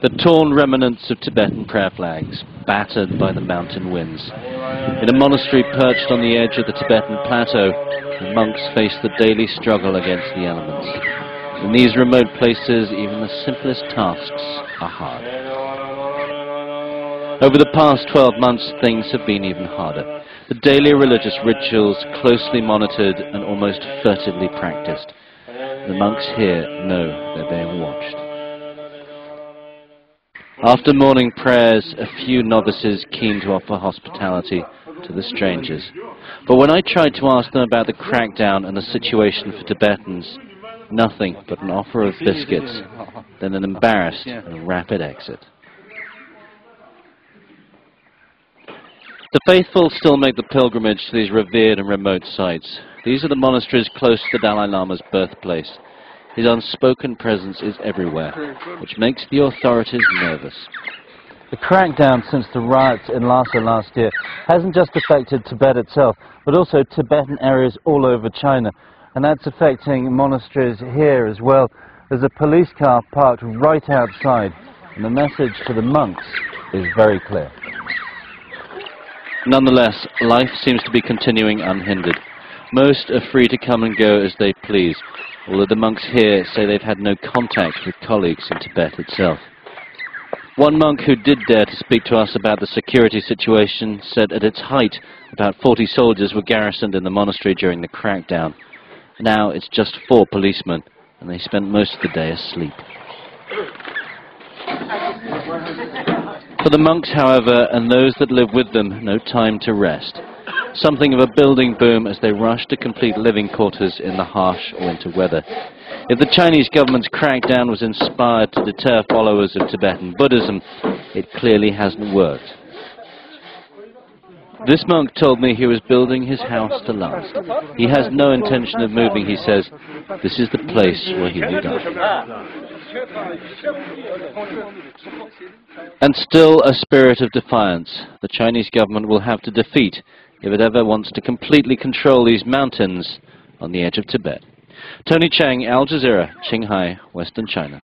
The torn remnants of Tibetan prayer flags, battered by the mountain winds. In a monastery perched on the edge of the Tibetan plateau, the monks face the daily struggle against the elements. In these remote places, even the simplest tasks are hard. Over the past 12 months, things have been even harder. The daily religious rituals closely monitored and almost furtively practiced. The monks here know they're being watched. After morning prayers, a few novices keen to offer hospitality to the strangers. But when I tried to ask them about the crackdown and the situation for Tibetans, nothing but an offer of biscuits, then an embarrassed and rapid exit. The faithful still make the pilgrimage to these revered and remote sites. These are the monasteries close to the Dalai Lama's birthplace. His unspoken presence is everywhere, which makes the authorities nervous. The crackdown since the riots in Lhasa last year hasn't just affected Tibet itself, but also Tibetan areas all over China. And that's affecting monasteries here as well. There's a police car parked right outside, and the message to the monks is very clear. Nonetheless, life seems to be continuing unhindered. Most are free to come and go as they please, although the monks here say they've had no contact with colleagues in Tibet itself. One monk who did dare to speak to us about the security situation said at its height about 40 soldiers were garrisoned in the monastery during the crackdown. Now it's just 4 policemen, and they spent most of the day asleep. For the monks, however, and those that live with them, no time to rest. Something of a building boom as they rush to complete living quarters in the harsh winter weather. If the Chinese government's crackdown was inspired to deter followers of Tibetan Buddhism, it clearly hasn't worked. This monk told me he was building his house to last. He has no intention of moving, he says. This is the place where he will die. And still a spirit of defiance the Chinese government will have to defeat if it ever wants to completely control these mountains on the edge of Tibet. Tony Cheng, Al Jazeera, Qinghai, Western China.